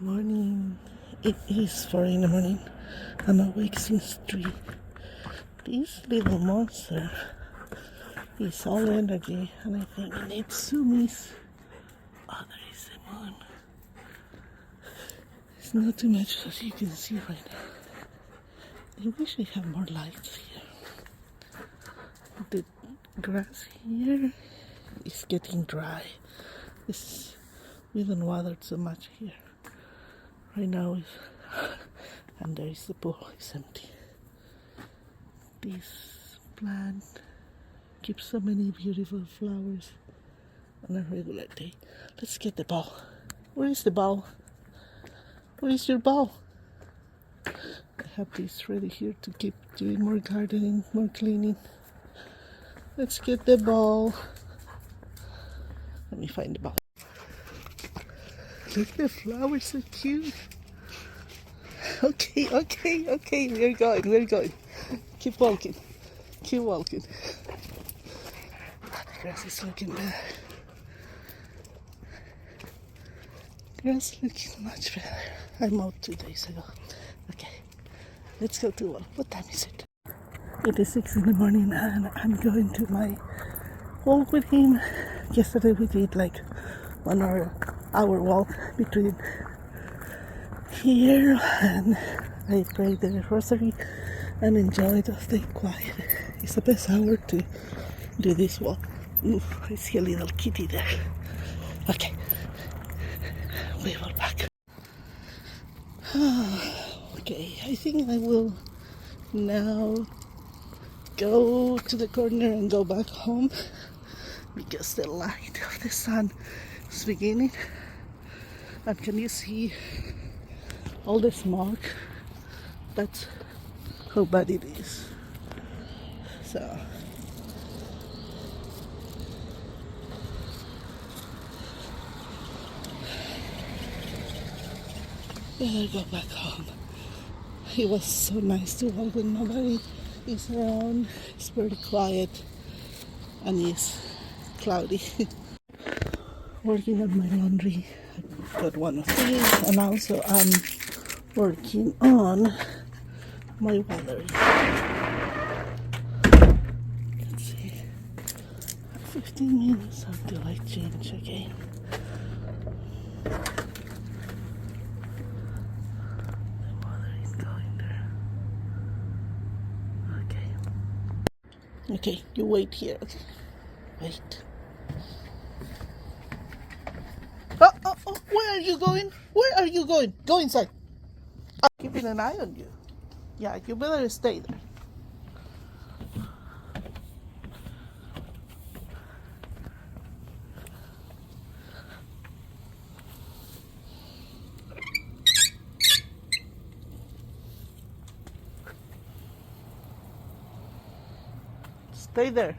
Morning. It is 4 in the morning. I'm awake since 3. This little monster is all energy, and I think it needs zoomies. Oh, there is the moon. It's not too much as you can see right now. I wish I had more lights here. The grass here is getting dry. We don't water so much here. Right now, and there is the pool, it's empty. This plant keeps so many beautiful flowers on a regular day. Let's get the ball. Where is the ball? Where is your ball? I have this ready here to keep doing more gardening, more cleaning. Let's get the ball. Let me find the ball. Look, the flowers so cute. Okay, we're going. Keep walking. The grass is looking bad. Grass looking much better. I mowed 2 days ago. Okay, let's go to work. What time is it? It is 6 in the morning and I'm going to my walk with him. Yesterday we did like 1 hour walk between here and I prayed the rosary and enjoyed the quiet. It's the best hour to do this walk. Ooh, I see a little kitty there. Okay, we will back. Okay, I think I will now go to the corner and go back home because the light of the sun is beginning. And can you see all the smoke? That's how bad it is. So better go back home. It was so nice to walk when nobody is around. It's very quiet and it's cloudy. Working on my laundry. I got one of these, and also I'm working on my watering. Let's see, 15 minutes until I change again. The water is going there. Okay, you wait here. Okay, wait. Oh, where are you going? Go inside. I'm keeping an eye on you. Yeah, you better stay there. Stay there.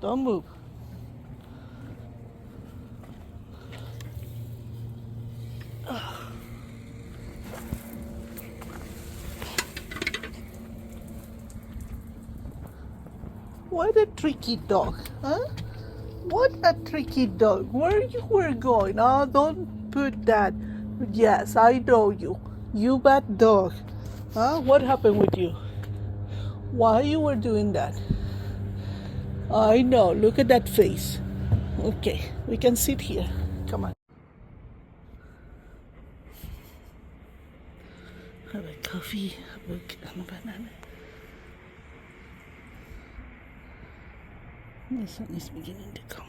Don't move. What a tricky dog, huh? What a tricky dog. Where you were going? Oh, don't put that. Yes, I know you. You bad dog. Huh? What happened with you? Why you were doing that? I know. Look at that face. Okay, we can sit here. Come on. Have a coffee, a book, and a banana. The sun is beginning to come.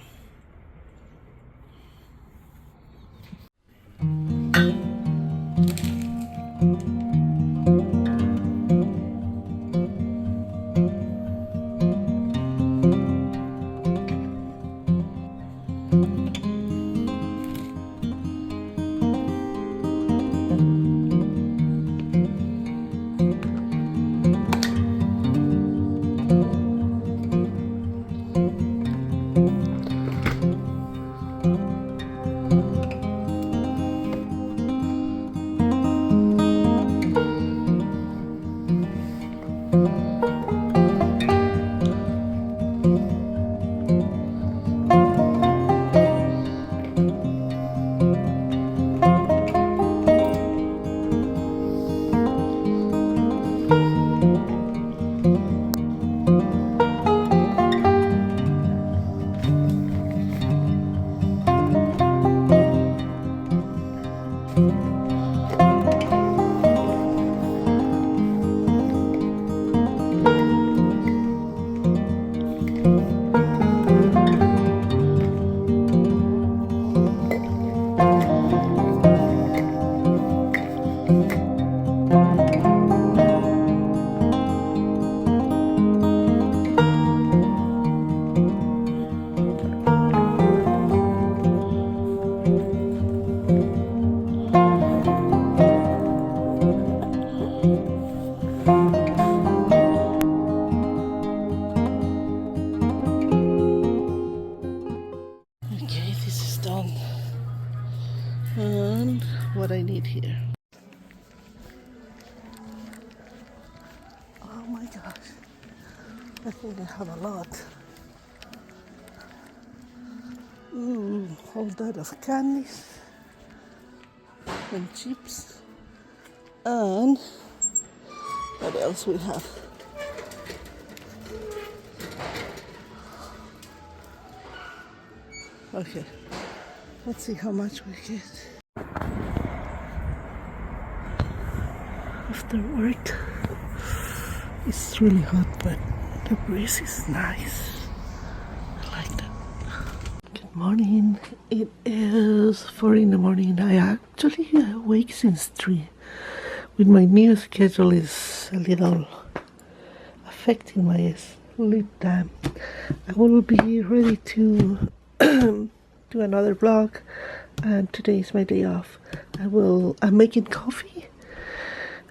And what I need here. Oh my gosh, I think I have a lot. Ooh, all that of candies and chips. And what else we have? Okay, let's see how much we get. After work, it's really hot, but the breeze is nice. I like that. Good morning. It is 4 in the morning. I actually awake since 3. With my new schedule is a little affecting my sleep time. I will be ready to do another vlog, and today is my day off. I'm making coffee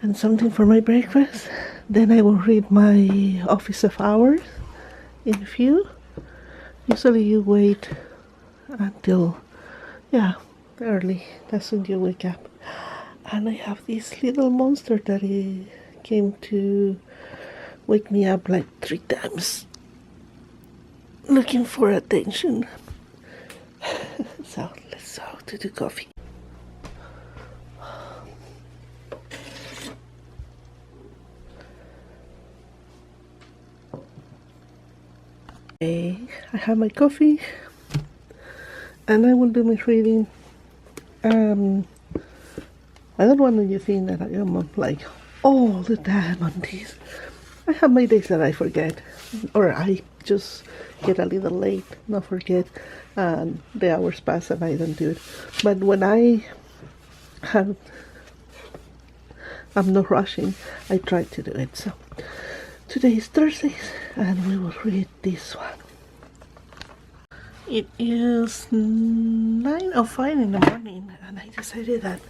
and something for my breakfast. Then I will read my office of hours in a few. Usually you wait until early, that's when you wake up. And I have this little monster that he came to wake me up like 3 times looking for attention. So let's go to the coffee. Okay, I have my coffee and I will do my reading. I don't want you to think that I am like all the time on this. I have my days that I forget, or I just get a little late, not forget, and the hours pass and I don't do it. But when I'm not rushing, I try to do it. So today is Thursday and we will read this one. It is 9:05 in the morning, and I decided that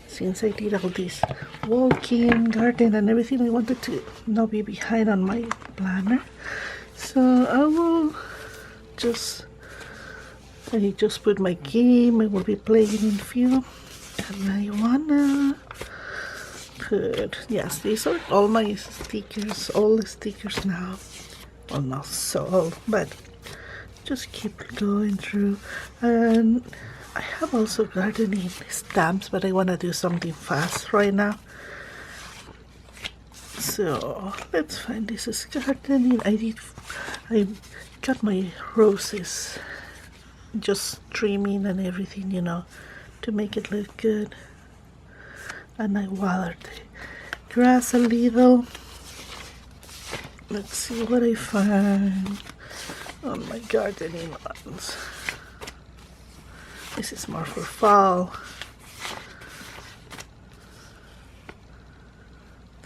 since I did all this walking, garden and everything, I wanted to not be behind on my planner. So I just put my game. I will be playing in few, and I wanna put, yes, these are all my stickers, all the stickers now. Well, not so, but just keep going through. And I have also gardening stamps, but I want to do something fast right now. So let's find this is gardening. I got my roses, just trimming and everything, to make it look good. And I watered the grass a little. Let's see what I find on my gardening ones. This is more for fall.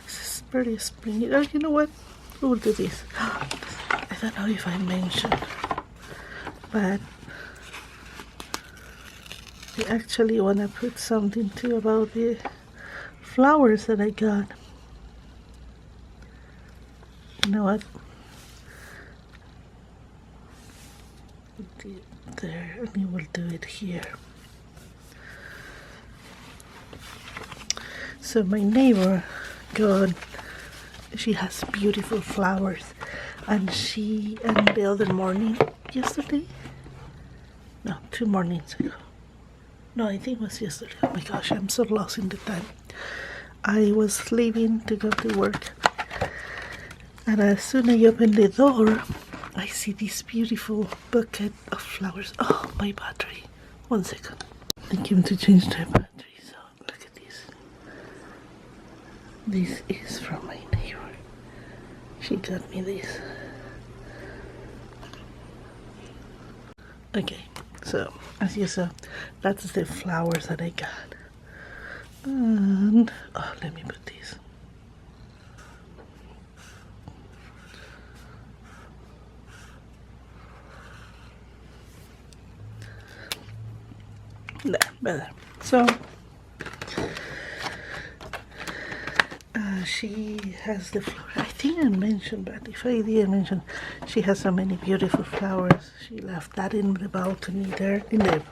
This is pretty springy. Oh, you know what? We will do this. I don't know if I mentioned, but I actually want to put something too about the flowers that I got. You know what? There, and you will do it here. So my neighbor she has beautiful flowers, and the other morning, yesterday, no, 2 mornings ago, no, I think it was yesterday. Oh my gosh, I'm so lost in the time. I was leaving to go to work, and as soon as I opened the door, I see this beautiful bucket of flowers. Oh, my battery. 1 second. I came to change the battery, so look at this. This is from my neighbor. She got me this. Okay, so as you saw, that's the flowers that I got. And, let me put this. There, better. So she has the flower. I think I mentioned, but if I didn't mention, she has so many beautiful flowers. She left that in the balcony there, in the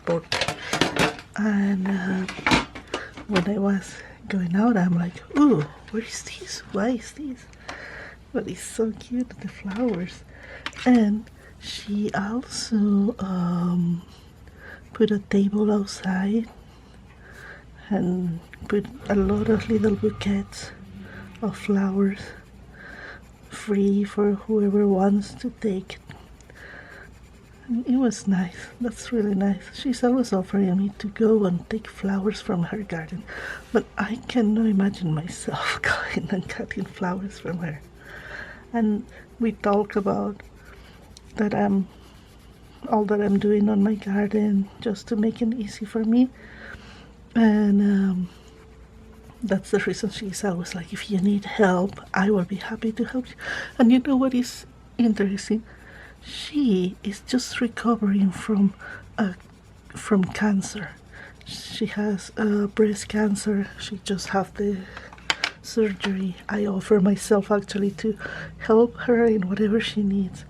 And when I was going out, I'm like, ooh, what is this? Why is this? But it's so cute, the flowers. And she also put a table outside and put a lot of little bouquets of flowers free for whoever wants to take. And it was nice. That's really nice. She's always offering me to go and take flowers from her garden, but I cannot imagine myself going and cutting flowers from her. And we talk about that all that I'm doing on my garden just to make it easy for me. And that's the reason she's always like, if you need help, I will be happy to help you. And you know what is interesting? She is just recovering from cancer. She has breast cancer. She just had the surgery. I offer myself actually to help her in whatever she needs.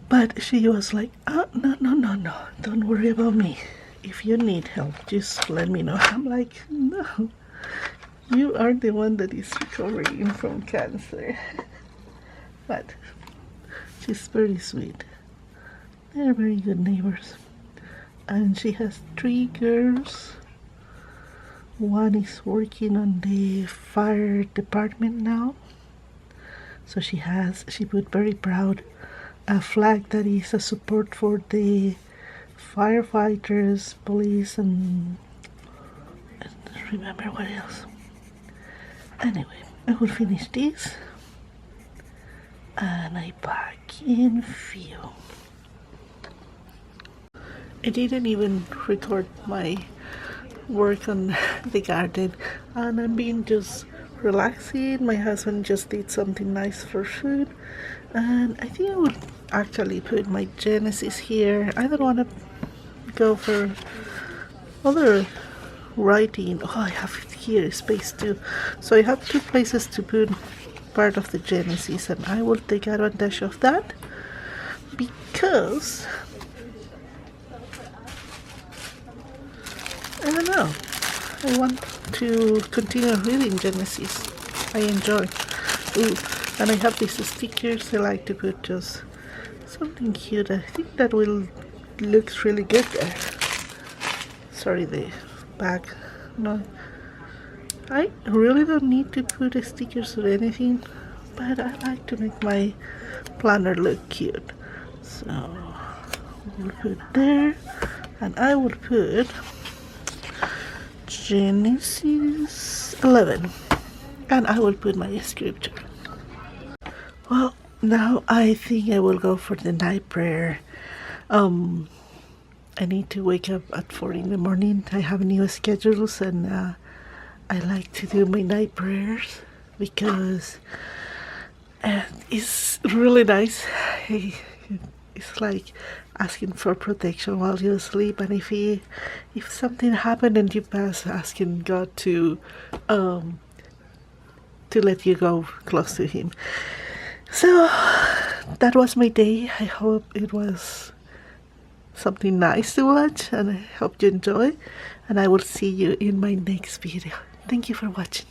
But she was like, oh, no, don't worry about me. If you need help, just let me know. I'm like, no, you are the one that is recovering from cancer. But she's very sweet. They're very good neighbors. And she has 3 girls. One is working on the fire department now. So she put very proud a flag that is a support for the firefighters, police, and I don't remember what else. Anyway, I will finish this and I back in few. I didn't even record my work on the garden, and I've been just relaxing. My husband just did something nice for food, and I think I would actually put my Genesis here. I don't want to go for other writing. Oh, I have here space too, so I have 2 places to put part of the Genesis, and I will take advantage of that because I don't know, I want to continue reading Genesis. I enjoy. Ooh, and I have these stickers. I like to put just something cute. I think that will looks really good there. Sorry, the back. No, I really don't need to put stickers or anything, but I like to make my planner look cute. So we'll put there, and I will put Genesis 11, and I will put my scripture. Well, now I think I will go for the night prayer. I need to wake up at 4 in the morning. I have new schedules, and I like to do my night prayers because it's really nice. It's like asking for protection while you sleep, and if something happened and you pass, asking God to let you go close to Him. So that was my day. I hope it was something nice to watch, and I hope you enjoy, and I will see you in my next video. Thank you for watching.